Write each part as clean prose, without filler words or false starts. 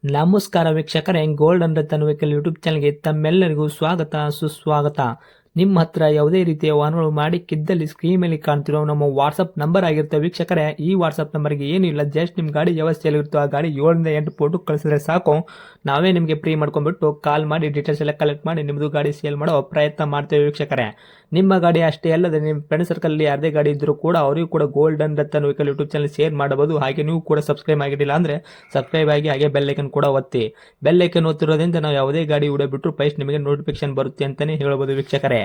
ನಮಸ್ಕಾರ ವೀಕ್ಷಕರೇ, golden Ratan vehicle YouTube ಚಾನಲ್ಗೆ ತಮ್ಮೆಲ್ಲರಿಗೂ ಸ್ವಾಗತ ಸುಸ್ವಾಗತ. ನಿಮ್ಮ ಹತ್ರ ಯಾವುದೇ ರೀತಿಯ ವಾಹನಗಳು ಮಾಡಿಕ್ಕಿದ್ದಲ್ಲಿ ಸ್ಕ್ರೀನ್ ಮೇಲೆ ಕಾಣ್ತಿರೋ ನಮ್ಮ ವಾಟ್ಸಪ್ ನಂಬರ್ ಆಗಿರುತ್ತೆ ವೀಕ್ಷಕರೇ. ಈ ವಾಟ್ಸಪ್ ನಂಬರ್ಗೆ ಏನಿಲ್ಲ, ಜಸ್ಟ್ ನಿಮ್ಮ ಗಾಡಿ ವ್ಯವಸ್ಥೆಯಲ್ಲಿರುತ್ತೋ ಆ ಗಾಡಿ 7 ರಿಂದ 8 ಫೋಟೋ ಕಳಿಸಿದ್ರೆ ಸಾಕು, ನಾವೇ ನಿಮಗೆ ಫ್ರೀ ಮಾಡ್ಕೊಂಡ್ಬಿಟ್ಟು ಕಾಲ್ ಮಾಡಿ ಡೀಟೇಲ್ಸ್ ಎಲ್ಲ ಕಲೆಕ್ಟ್ ಮಾಡಿ ನಿಮ್ಮದು ಗಾಡಿ ಸೇಲ್ ಮಾಡೋ ಪ್ರಯತ್ನ ಮಾಡ್ತೇವೆ ವೀಕ್ಷಕರೇ. ನಿಮ್ಮ ಗಾಡಿ ಅಷ್ಟೇ ಅಲ್ಲದೆ ನಿಮ್ಮ ಫ್ರೆಂಡ್ ಸರ್ಕಲಲ್ಲಿ ಯಾರದೇ ಗಾಡಿ ಇದ್ದರೂ ಕೂಡ ಅವರಿಗೂ ಕೂಡ golden Ratan vehicle YouTube channel share ಮಾಡಬಹುದು. ಹಾಗೆ ನೀವು ಕೂಡ ಸಬ್ಸ್ಕ್ರೈಬ್ ಆಗಿರಲಿಲ್ಲ ಅಂದರೆ ಸಬ್ಸ್ಕ್ರೈಬ್ ಆಗಿ ಹಾಗೆ ಬೆಲ್ ಐಕನ್ ಕೂಡ ಒತ್ತಿ. ಬೆಲ್ ಐಕನ್ ಒತ್ತಿರೋದ್ರಿಂದ ನಾವು ಯಾವುದೇ ಗಾಡಿ ವಿಡಿಯೋ ಬಿಟ್ಟರು ಫಸ್ಟ್ ನಿಮಗೆ ನೋಟಿಫಿಕೇಶನ್ ಬರುತ್ತೆ ಅಂತಲೇ ಹೇಳ್ಬೋದು ವೀಕ್ಷಕರೇ.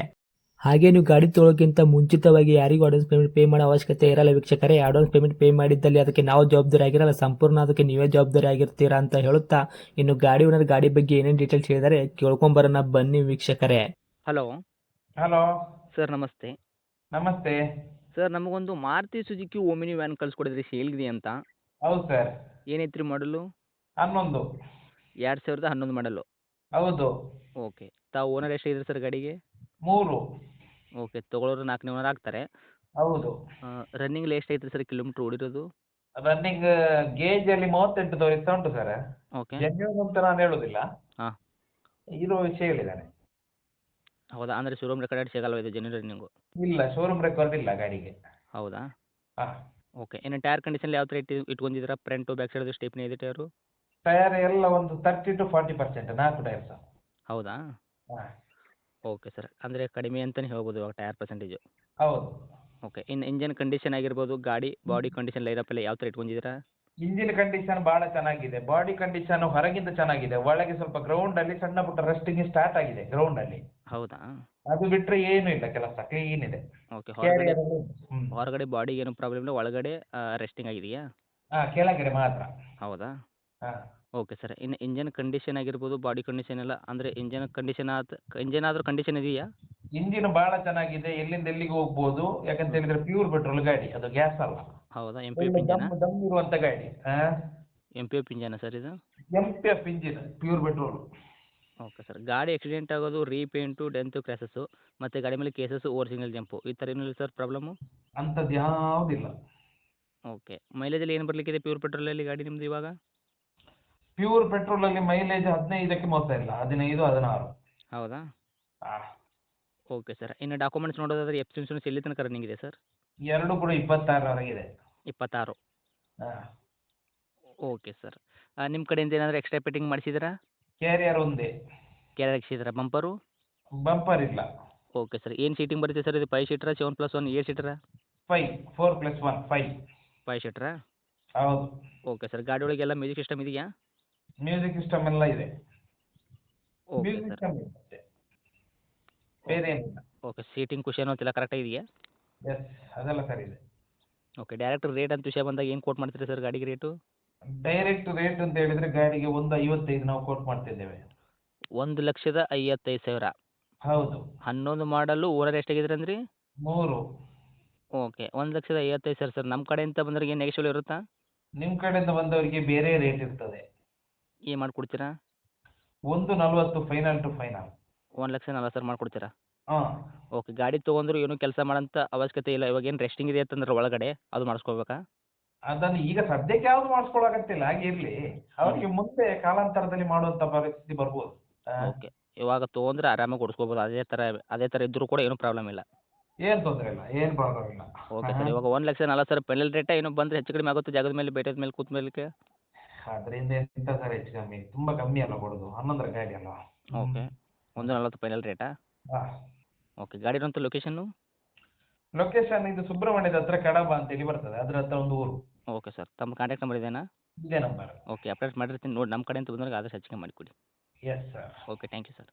ಹಾಗೆ ನೀವು ಗಾಡಿ ತೊಳೋಕ್ಕಿಂತ ಮುಂಚಿತವಾಗಿ ಯಾರಿಗೂ ಅಡ್ವಾನ್ಸ್ ಪೇಮೆಂಟ್ ಪೇ ಮಾಡೋ ಅವಶ್ಯಕತೆ ಇರಲ್ಲ ವೀಕ್ಷಕರೇ. ಅಡ್ವಾನ್ಸ್ ಪೇಮೆಂಟ್ ಪೇ ಮಾಡಿದ್ದಲ್ಲಿ ಅದಕ್ಕೆ ನಾವು ಜವಾಬ್ದಾರಿ ಆಗಿರಲ್ಲ, ಸಂಪೂರ್ಣ ಅದಕ್ಕೆ ನೀವೇ ಜವಾಬ್ದಾರಿ ಆಗಿರ್ತೀರಾ ಅಂತ ಹೇಳುತ್ತಾ, ಇನ್ನು ಗಾಡಿ ಓನರ್ ಗಾಡಿ ಬಗ್ಗೆ ಏನೇನು ಡೀಟೇಲ್ಸ್ ಹೇಳಿದರೆ ಕೇಳ್ಕೊಂಬರೋಣ ಬನ್ನಿ ವೀಕ್ಷಕರೇ. ಹಲೋ ಹಲೋ ಸರ್, ನಮಸ್ತೆ. ನಮಸ್ತೆ. ಸರ್, ನಮಗೊಂದು ಮಾರುತಿ ಸುಜುಕಿ ಓಮಿನಿ ವ್ಯಾನ್ ಕಳಿಸ್ಕೊಡಿದ್ರಿ ಸೇಲ್ಗಿದೆ ಅಂತ. ಹೌದು ಸರ್. ಏನೈತ್ರಿ ಮಾಡಲು? 11. 2011 ಮಾಡಲು. ಹೌದು. ಓಕೆ. ತಾವು ಓನರ್ ಎಷ್ಟಿದ್ರಿ ಸರ್ ಗಾಡಿಗೆ? 3. ಓಕೆ, ತೊಗೊಳೋರು 4ನೇ ಓನರ್ ಆಗ್ತಾರೆ. ಹೌದು. ರನ್ನಿಂಗ್ ಎಷ್ಟು ಐತ್ರಿ ಸರ್ ಕಿಲೋಮೀಟ್ರ್ ಓಡಿರೋದು? ರನ್ನಿಂಗ್ ಗೇಜ್ ಅಲ್ಲಿ 38 ತೋರಿಸ್ತಾ ಉಂಟು ಸರ್. ಓಕೆ. ಜೆನ್ಯೂನ್ ಅಂತ ನಾನು ಹೇಳುದಿಲ್ಲ, ಹಾಂ, ಇರೋ ವಿಷಯ ಹೇಳಿದ್ದಾನೆ. ಹೌದಾ? ಅಂದರೆ ಶೋರೂಮ್ ರೆಕಾರ್ಡ್ ಸಿಗಲ್ವ ಇದು ಜೆನ್ಯೂನ್ ರನ್ನಿಂಗು? ಇಲ್ಲ, ಶೋರೂಮ್ ರೆಕಾರ್ಡ್ ಇಲ್ಲ ಗಾಡಿಗೆ. ಹೌದಾ? ಹಾಂ. ಓಕೆ. ಇನ್ನು ಟೈರ್ ಕಂಡೀಷನ್ ಯಾವ ಥರ ಇಟ್ಕೊಂಡಿದ್ದೀರಾ? ಫ್ರಂಟು ಬ್ಯಾಕ್ ಸೈಡ್ ಸ್ಟೇಪ್ನಿ ಇದೆ ಟೈರು? ಟೈರ್ ಎಲ್ಲ ಒಂದು 30 to 40%, 4 ಟೈರ್ಸ್. ಹೌದಾ? ಹಾಂ. Okay sir. ಅಂದರೆ ಕಡಿಮೆ ಅಂತಲೇ ಹೇಳ್ಬೋದು ಇವಾಗ ಟೈರ್ ಪರ್ಸೆಂಟೇಜು. ಹೌದು. ಓಕೆ. ಇನ್ನು ಇಂಜನ್ ಕಂಡೀಷನ್ ಆಗಿರ್ಬೋದು, ಗಾಡಿ ಬಾಡಿ ಕಂಡೀಷನ್ ಲೈರಪ್ ಎಲ್ಲ ಯಾವ ಥರ ಇಟ್ಕೊಂಡಿದ್ದೀರಾ? ಇಂಜಿನ್ ಕಂಡೀಷನ್ ಬಹಳ ಚೆನ್ನಾಗಿದೆ, ಬಾಡಿ ಕಂಡೀಷನ್ ಹೊರಗಿಂದ ಚೆನ್ನಾಗಿದೆ, ಒಳಗೆ ಸ್ವಲ್ಪ ಗ್ರೌಂಡ್ ಅಲ್ಲಿ ಸಣ್ಣ ಪುಟ್ಟ ರಸ್ಟಿಂಗ್ ಸ್ಟಾರ್ಟ್ ಆಗಿದೆ ಗ್ರೌಂಡ್ ಅಲ್ಲಿ. ಹೌದಾ? ಅದು ಬಿಟ್ರೆ ಏನು ಇಲ್ಲ, ಕೆಲಸ ಕ್ಲೀನ್ ಇದೆ. ಓಕೆ. Carrier ಅಲ್ಲಿ ಹೊರಗಡೆ ಬಾಡಿಗೆ ಏನು ಪ್ರಾಬ್ಲಮ್ ಇಲ್ಲ, ಒಳಗಡೆ ರೆಸ್ಟಿಂಗ್ ಆಗಿದೆಯಾ? ಕೆಳಗಡೆ ಮಾತ್ರ. ಹೌದಾ? ಹಾ. Okay sir. ಇನ್ನು ಇಂಜನ್ ಕಂಡೀಷನ್ ಆಗಿರ್ಬೋದು, ಬಾಡಿ ಕಂಡೀಷನ್ ಎಲ್ಲ ಅಂದರೆ ಇಂಜನ್ ಆದರೂ ಕಂಡೀಷನ್ ಇದೆಯಾ? ಇಂಜಿನ್ ಬಹಳ ಚೆನ್ನಾಗಿದೆ, ಎಲ್ಲಿಂದ ಎಲ್ಲಿಗೆ ಹೋಗ್ಬೋದು. ಯಾಕಂತ ಹೇಳಿದ್ರೆ ಪ್ಯೂರ್ ಪೆಟ್ರೋಲ್ ಗಾಡಿ, ಅದು ಗ್ಯಾಸ್ ಅಲ್ಲ. ಹೌದಾ? ಎಮ್ ಪಿ ಎಫ್ ಒಳ್ಳೆ ಇಂಜನಾ? ದಮ್ ಇರುವಂತ ಗಾಡಿ. ಎಮ್ ಪಿ ಎಫ್ ಇಂಜನಾ ಸರ್ ಇದು? MPF engine, pure petrol. Okay sir. ಗಾಡಿ ಆಕ್ಸಿಡೆಂಟ್ ಆಗೋದು, ರೀಪೇಂಟು, ಡೆಂತು, ಕ್ರ್ಯಾಸಸ್ಸು ಮತ್ತು ಗಾಡಿ ಮೇಲೆ ಕೇಸಸ್ಸು, ಓವರ್ ಸಿಂಗಲ್ ಜಂಪು ಈ ಥರ ಏನಿಲ್ಲ ಸರ್ ಪ್ರಾಬ್ಲಮ್ಮು? ಅಂಥದ್ದು ಯಾವುದಿಲ್ಲ. ಓಕೆ. ಮೈಲೇಜಲ್ಲಿ ಏನು ಬರಲಿಕ್ಕಿದೆ ಪ್ಯೂರ್ ಪೆಟ್ರೋಲಲ್ಲಿ ಗಾಡಿ ನಿಮ್ಮದು ಇವಾಗ? ಪ್ಯೂರ್ ಪೆಟ್ರೋಲ್ ಅಲ್ಲಿ ಮೈಲೇಜ್ 15ಕ್ಕೆ ಮೋಸ ಇಲ್ಲ, 15, 16. ಹೌದಾ? ಆ, ಓಕೆ ಸರ್. ಇನ್ನು ಡಾಕ್ಯುಮೆಂಟ್ಸ್ ನೋಡೋದಾದ್ರೆ ಎಫ್ ಸಿ ಇನ್ಶೂರೆನ್ಸ್ ಎಲ್ಲಿ ತನಕ ರನ್ನಿಂಗ್ ಇದೆ ಸರ್? ಎರಡು ಕೂಡ 26ರವರೆಗಿದೆ. 26. ಹಾ. Okay sir. ನಿಮ್ಮ ಕಡೆಯಿಂದ ಏನಾದರೂ ಎಕ್ಸ್ಟ್ರಾ ಫಿಟ್ಟಿಂಗ್ ಮಾಡಿಸಿದ್ದೀರಾ? ಕ್ಯಾರಿಯರ್ ಒಂದೇ. ಕೆಳಗೆ ಹಾಕ್ಸಿದ್ದೀರಾ? ಬಂಪರು? ಬಂಪರ್ ಇಲ್ಲ. Okay sir. ಏನು ಸೀಟಿಂಗ್ ಬರುತ್ತೆ ಸರ್ ಇದು? 5 ಸೀಟ್ರಾ, 7+1 8 ಸೀಟ್ರಾ? 5, 4+1 5. 5 ಸೀಟ್ರಾ? ಹೌದು. Okay sir. ಗಾಡಿ ಒಳಗೆಲ್ಲ ಮ್ಯೂಸಿಕ್ ಸಿಸ್ಟಮ್ ಇದೆಯಾ? ಮ್ಯೂಸಿಕ್ ಸಿಸ್ಟಮ್ ಎಲ್ಲ ಇದೆ. Okay music sir. ಸಿಸ್ಟಮ್ ಇದೆ, ಬೇರೆ ಏನಿಲ್ಲ. ಓಕೆ. ಸೀಟಿಂಗ್ ಕುಷನ್ ಅಂತೆಲ್ಲ ಕರೆಕ್ಟಾಗಿ ಇದೆಯಾ? ಎಸ್, ಅದೆಲ್ಲ ಸರಿ ಇದೆ. ಓಕೆ. ಡೈರೆಕ್ಟ್ ರೇಟ್ ಅಂತ ವಿಷಯ ಬಂದಾಗ ಏನು ಕೋಟ್ ಮಾಡ್ತೀರಿ ಸರ್ ಗಾಡಿಗೆ ರೇಟು? ಡೈರೆಕ್ಟ್ ರೇಟ್ ಅಂತ ಹೇಳಿದ್ರೆ ಗಾಡಿಗೆ 155 ನಾವು ಕೋಟ್ ಮಾಡ್ತಿದ್ದೇವೆ. 1,55,000. ಹೌದು. 11 ಮಾಡಲು ಓನರ್ ಎಷ್ಟಾಗಿದ್ರೆ ಅಂದ್ರಿ? 3. ಓಕೆ. 1,55,000 ಸರ್. ನಮ್ಮ ಕಡೆಯಿಂದ ಬಂದವ್ರಿಗೆ ಏನು ನೆಗೆಶ್ವಲ್ ಇರುತ್ತಾ? ನಿಮ್ ಕಡೆಯಿಂದ ಬಂದವರಿಗೆ ಬೇರೆ ರೇಟ್ ಇರ್ತದೆ. ಏನು ಮಾಡಿಕೊಡ್ತೀರಾ? 140 ಫೈನಲ್ ಟು ಫೈನಲ್. 1,40,000 ಮಾಡಿಕೊಡ್ತೀರಾ? ಹಾ. ಓಕೆ. ಗಾಡಿ ತೊಗೊಂಡ್ರು ಏನೂ ಕೆಲಸ ಮಾಡೋಂಥ ಅವಶ್ಯಕತೆ ಇಲ್ಲ, ಇವಾಗ ಏನು ರೆಸ್ಟಿಂಗ್ ಇದೆ ಅಂತಂದ್ರೆ ಒಳಗಡೆ ಅದು ಮಾಡಿಸ್ಕೋಬೇಕಾ? ಅದನ್ನು ಈಗ ಸದ್ಯಕ್ಕೆ ಯಾವ್ದು ಮಾಡಿಸ್ಕೊಳಕತ್ತಿಲ್ಲ, ಹಾಗೆ ಇರ್ಲಿ. ಅವರಿಗೆ ಮುಂದೆ ಕಾಲಾಂತರದಲ್ಲಿ ಮಾಡುವಂತ ಪರಿಸ್ಥಿತಿ ಬರ್ಬೋದು. ಓಕೆ. ಇವಾಗ ತೊಗೊಂಡ್ರೆ ಆರಾಮಾಗಿ ಓಡಿಸ್ಕೋಬೋದು, ಅದೇ ಥರ ಇದ್ದರೂ ಕೂಡ ಏನೂ ಪ್ರಾಬ್ಲಮ್ ಇಲ್ಲ. ಏನ್ ತೊಂದರೆ ಇಲ್ಲ, ಏನ್ ಪ್ರಾಬ್ಲಮ್ ಇಲ್ಲ. Okay sir. ಇವಾಗ 1,40,000 ಪೆನಲ್ ರೇಟ ಏನೋ ಬಂದರೆ ಹೆಚ್ಚು ಕಡಿಮೆ ಆಗುತ್ತೆ ಜಾಗದ ಮೇಲೆ, ಬೇಟದ ಮೇಲೆ ಕೂತ ಮೇಲಕ್ಕೆ? ಅದರಿಂದ ಎಂತ ಸರ್ ಹೆಚ್ಚು ಕಮ್ಮಿ, ತುಂಬಾ ಕಮ್ಮಿ ಅಲ್ಲ ಕೊಡೋದು, 11ರ ಗಾಡಿ ಅಲ್ವಾ. ಓಕೆ. 1,40,000 ಫೈನಲ್ ರೇಟಾ? ಹಾ. ಓಕೆ. ಗಾಡಿ ಇರೋಂಥ ಲೊಕೇಶನ್ನು? ಲೊಕೇಶನ್ ಇದು ಸುಬ್ರಹ್ಮಣ್ಯದ ಹತ್ರ ಕಡಬ ಅಂತೇಳಿ ಬರ್ತದೆ, ಅದ್ರ ಹತ್ರ ಒಂದು ಊರು. Okay sir. ತಮ್ಮ ಕಾಂಟ್ಯಾಕ್ಟ್ ನಂಬರ್ ಇದೇನಾ? ಇದೇ ನಂಬರ್. ಓಕೆ. ಅಪ್ಡೇಟ್ ಮಾಡಿರ್ತೀನಿ ನೋಡಿ, ನಮ್ಮ ಕಡೆಯಿಂದ ಬಂದವ್ರಿಗೆ ಆದಷ್ಟು ಹೆಚ್ಚಿಗೆ ಮಾಡಿಕೊಡಿ. Yes sir. Okay. Thank you sir.